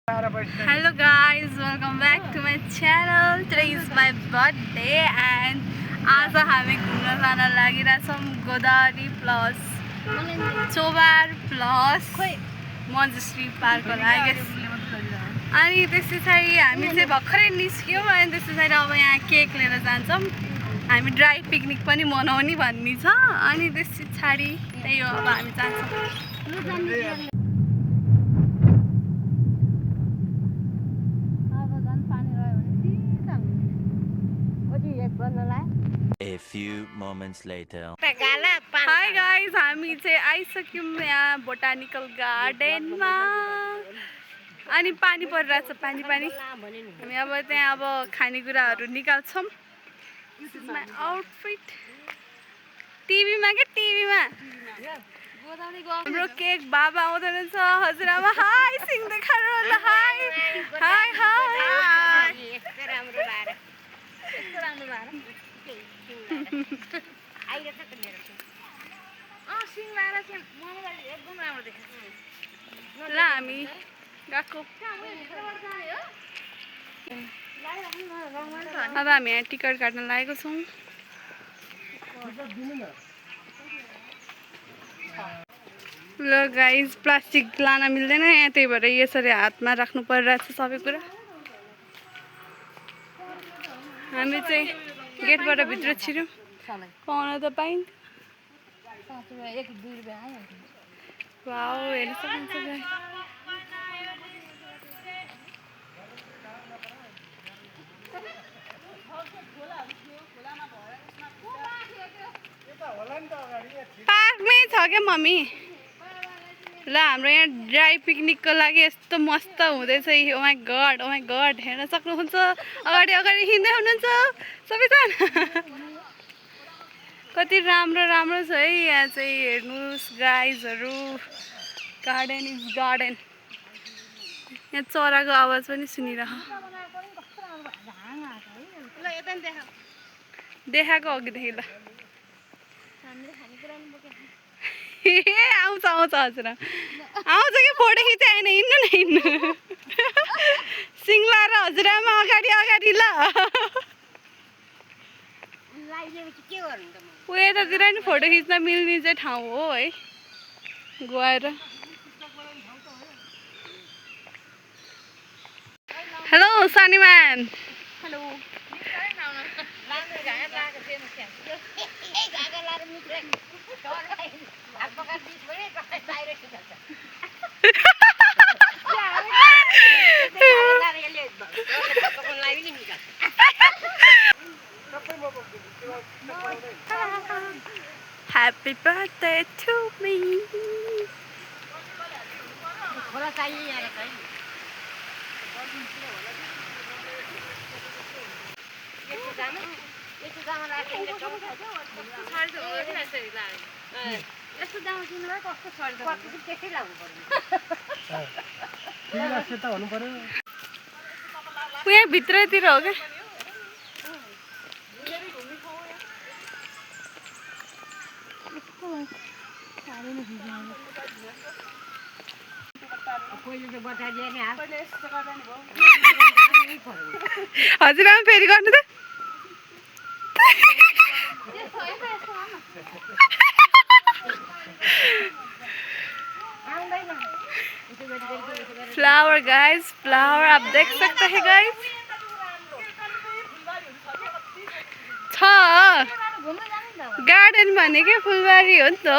Hello guys, welcome back to my channel. Today is my birthday and आज हामी घुम्न जान लागिरहेछौँ गोदावरी प्लस चोबार प्लस मन्जश्री पार्कको लागि। अनि त्यस पछाडि हामी चाहिँ भर्खरै निस्क्यौँ अनि त्यस पछाडि अब यहाँ केक लिएर जान्छौँ। हामी ड्राई पिकनिक पनि मनाउने भन्ने छ। अनि त्यस पछाडि त्यही हो, अब हामी जान्छौँ। A few moments later. Hi guys, हामी चाहिँ आइसक्यौँ यहाँ बोटानिकल गार्डनमा। अनि पानी परिरहेछ, पानी हामी अब त्यहाँ अब खानेकुराहरू निकाल्छौँ। This is my outfit. टिभीमा के टिभीमा हाम्रो केक बाबा आउँदै हुनुहुन्छ। हजुरआमा हाई सिङ्दै खानु होला। हाई हाई हाई ल हामी गएको। अब हामी यहाँ टिकट काट्न लागेको छौँ। ल गाइज, प्लास्टिक लान मिल्दैन यहाँ, त्यही भएर यसरी हातमा राख्नु परिरहेछ सबै कुरा। हामी चाहिँ गेटबाट भित्र छिर्यौँ, पाउन त पाइन्छ। वाउ, हेर्न सक्नुहुन्छ। पार्कमै छ क्या मम्मी। ल हाम्रो यहाँ ड्राई पिकनिकको लागि यस्तो मस्त हुँदैछ। ओ माई गड, हेर्न सक्नुहुन्छ। अगाडि अगाडि हिँड्दै हुनुहुन्छ सबैजना। कति राम्रो राम्रो छ है यहाँ चाहिँ, हेर्नुहोस् गाइजहरू। Garden is garden. यहाँ चराको आवाज पनि सुनिरह। देखाएको अघिदेखि ल। आउँछ हजुर, आउँछ कि फोटो खिचाएन। हिँड्नु सिङ्ला र हजुरआमा अगाडि अगाडि ल। ऊ यतातिर नि फोटो खिच्न मिल्ने चाहिँ ठाउँ हो है, गएर। हेलो सानीमान। Hello. Happy birthday to me. यहाँ भित्रतिर हो क्या। हजुरआमा फेरि गर्नु त। फ्लावर गाइस, फ्लावर आप देख सकते हैं गाइस। गार्डन भनेकै फुलबारी हो नि त हौ।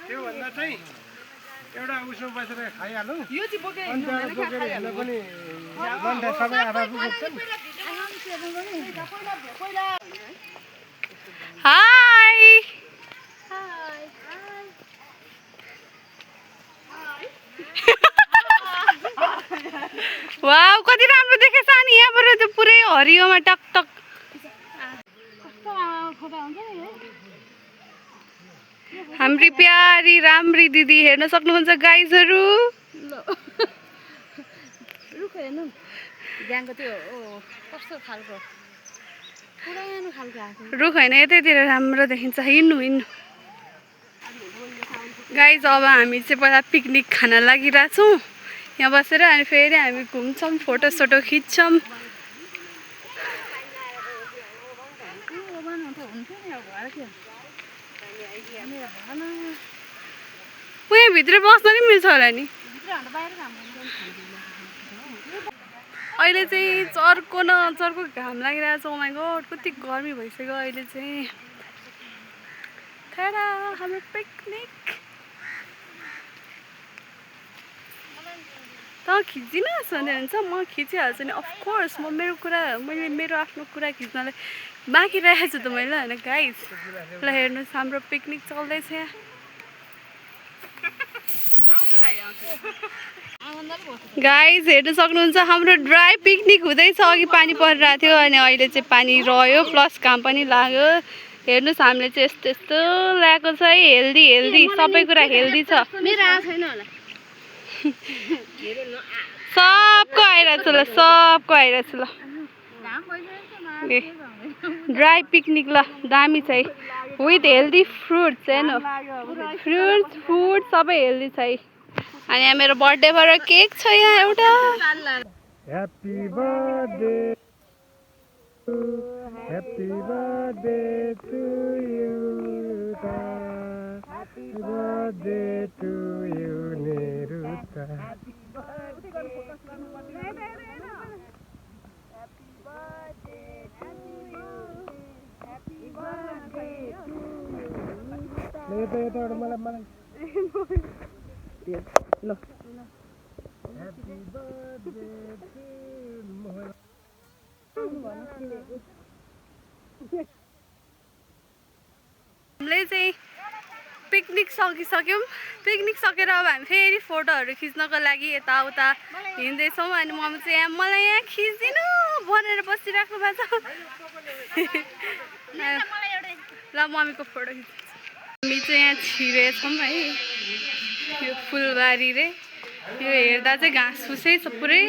त्यो भन्दा चाहिँ एउटा उसमा बसेर खाइहालौँ। यो चाहिँ बोकेर हिँड्नु पनि मन्डे सबै आफू बोक्छन्। हाई वाउ, कति राम्रो देखेछ नि। यहाँबाट त पुरै हरियोमा टकटक। हाम्री प्यारी राम्री दिदी हेर्न सक्नुहुन्छ गाइजहरु। रुख हेर्नु बिहानको त्यो कस्तो खालको पुरानो खालको आएको रुख होइन यतैतिर राम्रो देखिन्छ हिँड्नु हिँड्नु गाइज अब हामी चाहिँ पहिला पिकनिक खान लागिरहेछौँ यहाँ बसेर अनि फेरि हामी घुम्छौँ फोटोसोटो खिच्छौँ उहाँ भित्र बस्न नि मिल्छ होला नि अहिले चाहिँ चर्को न चर्को घाम लागिरहेछ ओ माइ गॉड कति गर्मी भइसक्यो अहिले चाहिँ थारा हाम्रो पिकनिक त खिचिनुहोस् भने हुन्छ म खिचिहाल्छु नि अफकोर्स म मैले मेरो आफ्नो कुरा खिच्नलाई बाँकी राखेको छु त मैले होइन गाइज ल हेर्नुहोस् हाम्रो पिकनिक चल्दैछ यहाँ गाइज हेर्नु सक्नुहुन्छ हाम्रो ड्राई पिकनिक हुँदैछ अघि पानी परिरहेको थियो अनि अहिले चाहिँ पानी रह्यो प्लस काम पनि लाग्यो हेर्नुहोस् हामीले चाहिँ यस्तो यस्तो ल्याएको छ है हेल्दी हेल्दी सबै कुरा हेल्दी छ सबको आइरहेको छ ल सबको आइरहेको छ ल ड्राई पिकनिक ल दामी छ है विथ हेल्दी फ्रुट्स हेर्नु फ्रुट्स फुड सबै हेल्दी छ है अनि यहाँ मेरो बर्थडे भएर केक छ यहाँ एउटा happy birthday to you happy birthday to you निरुता यताबाट मलाई ल ह्याप्पी बर्थडे हामीले चाहिँ पिकनिक सकिसक्यौँ पिकनिक सकेर अब हामी फेरि फोटोहरू खिच्नको लागि यताउता हिँड्दैछौँ अनि मम्मी चाहिँ यहाँ मलाई यहाँ खिचिदिनु भनेर बसिराख्नु भएको छ ल मम्मीको फोटो खिच्छ हामी चाहिँ यहाँ छिरेछौँ है यो फुलबारी रे यो हेर्दा चाहिँ घाँस फुसै छ पुरै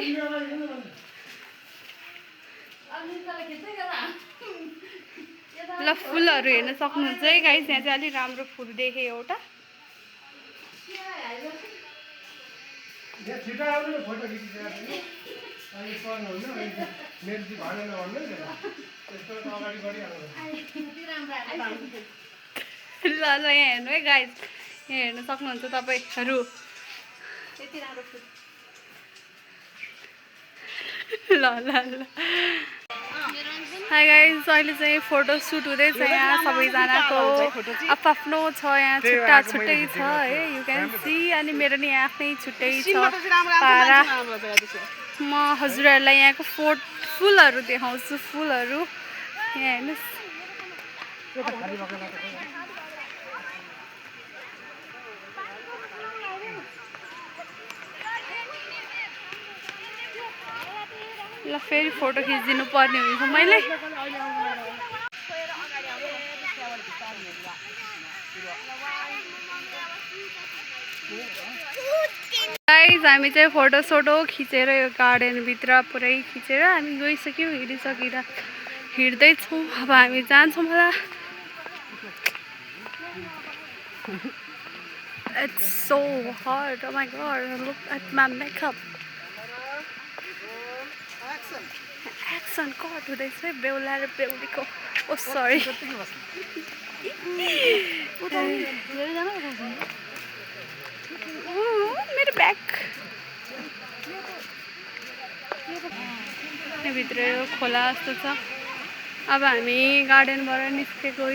ल फुलहरू हेर्न सक्नुहुन्छ है गाइस यहाँ चाहिँ अलिक राम्रो फुल देखेँ एउटा ल ल यहाँ हेर्नु है गाइस यहाँ हेर्न सक्नुहुन्छ तपाईँहरू यति राम्रो फुल ल ल ल हाई गाइस अहिले चाहिँ फोटो सुट हुँदैछ यहाँ सबैजनाको आफ्नो छ यहाँ छुट्टा छुट्टै छ है यु क्यान सी अनि मेरो नि आफ्नै छुट्टै छ पारा म हजुरहरूलाई यहाँको फुलहरू देखाउँछु फुलहरू यहाँ हेर्नुहोस् ल फेरि फोटो खिचिदिनु पर्ने हुन्छ मैले गाइस हामी चाहिँ फोटो सोटो खिचेर यो गार्डनभित्र पुरै खिचेर हामी गइसक्यौँ हिँड्दैछौँ अब हामी जान्छौँ होला It's so hot. Oh my god, look at my makeup. Accent God हुँदैछ है बेहुला र बेहुलीको ओ सरी मेरो ब्याग भित्र यो खोला जस्तो छ अब हामी गार्डनबाट निस्केको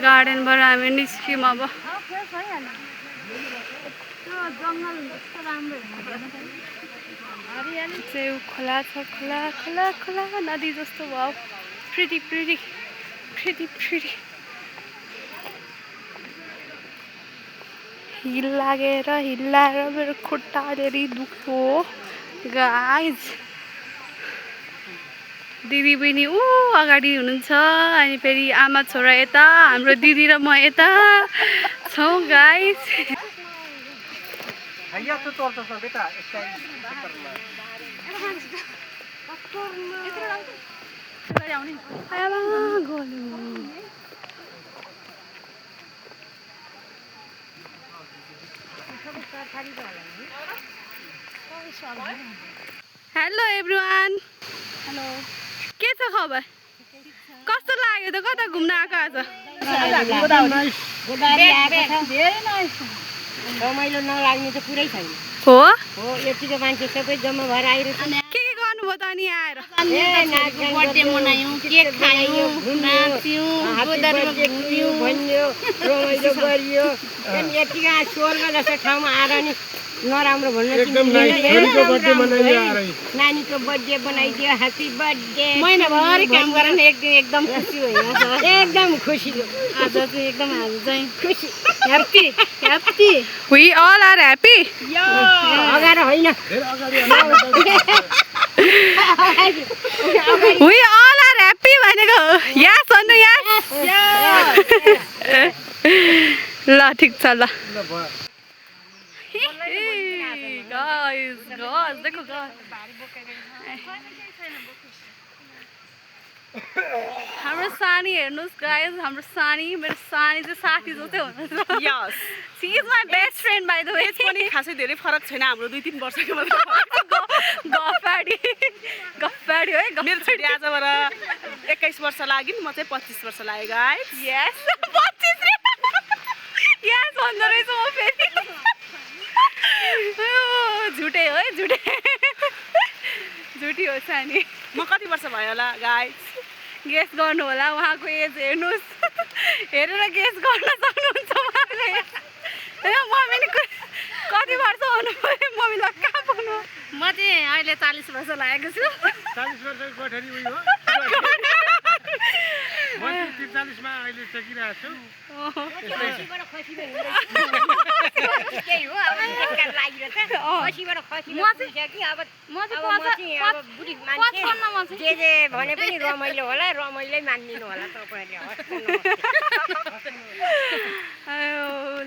गार्डनबाट हामी निस्क्यौँ अब चाहिँ खोला छ खोला खोला खोला नदी जस्तो भयो प्रिटी प्रिटी प्रिटी प्रिटी हिल हिल्लाएर मेरो खुट्टा अलिअलि दुख्यो गाइज दिदी बहिनी अगाडि हुनुहुन्छ अनि फेरि आमा छोरा यता हाम्रो दिदी र म यता छौँ गाइज हैया तो तोल्छ बेटा यसलाई चक्करमा हेलो एभ्रिवान हेलो के छ खबर कस्तो लाग्यो त कता घुम्न आएको आज रमाइलो नलाग्ने त कुरै छैन हो हो यतिको मान्छे सबै जम्मा भएर आइरहेछ के गर्नुभयो त अनि आएर बर्थडे मनायौँ केक खायौँ नाच्यौँ गोदावरीमा घुम्यौँ भन्यो रमाइलो गरियो अनि यतिका स्वर्ग जस्तो ठाउँमा आएर नि नराम्रो भन्नु एकदम नाइस छोरीको बर्थडे मनाइयो आएर नानीको बर्थडे बनाइदियो ह्याप्पी बर्थडे महिनाभरि काम गरेर एकदम खुसी भयो एकदम खुसी आज चाहिँ एकदम आज चाहिँ खुसी happy happy we all are happy अगाडि होइन धेरै अगाडि वी अल आर ह्याप्पी भनेको यस भन्नु यस ल ठिक छ ल guys देखो हाम्रो सानी हेर्नुस् गाइज हाम्रो सानी मेरो सानी चाहिँ साथी जस्तै हुनुहुन्छ yes she is my best friend by the way पनि खासै धेरै फरक छैन हाम्रो 2-3 वर्षको गफाडी है मेरो छोरी आजबाट 21 वर्ष लागि म चाहिँ 25 वर्ष लाग्यो गाइस यस 25 रे यस भन्दो रहेछ म फेरि झुटे हो है झुटे झुटी हो सानी म कति वर्ष भयो होला गाइस गेस गर्नु होला उहाँको एज हेर्नुहोस् हेरेर गेस गर्न सक्नुहुन्छ उहाँले मम्मीले कति वर्ष हुनुपर्यो मम्मीलाई कहाँ पुग्नु म चाहिँ अहिले 40 वर्ष लागेको छु 40 वर्षको कोठरी उयो हो म चाहिँ 43 मा अहिले सकिरहेको छु केही हो अब बेकार लागिरहेछ खसीबाट खसीमा पुग्छ कि अब म अब चाहिँ म चाहिँ अब बुढी मान्छे जे जे भने पनि रमाइलो होला रमाइलै मानिदिनु होला तपाईँहरूले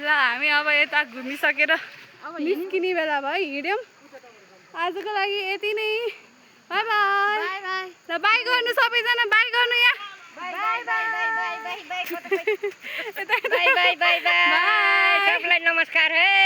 ल हामी अब यता घुमिसकेर निस्किने बेला भयो हिँड्यौँ आजको लागि यति नै बाई बाई ल बाई गर्नु सबैजना बाई गर्नु यहाँ बाई सबलाई नमस्कार है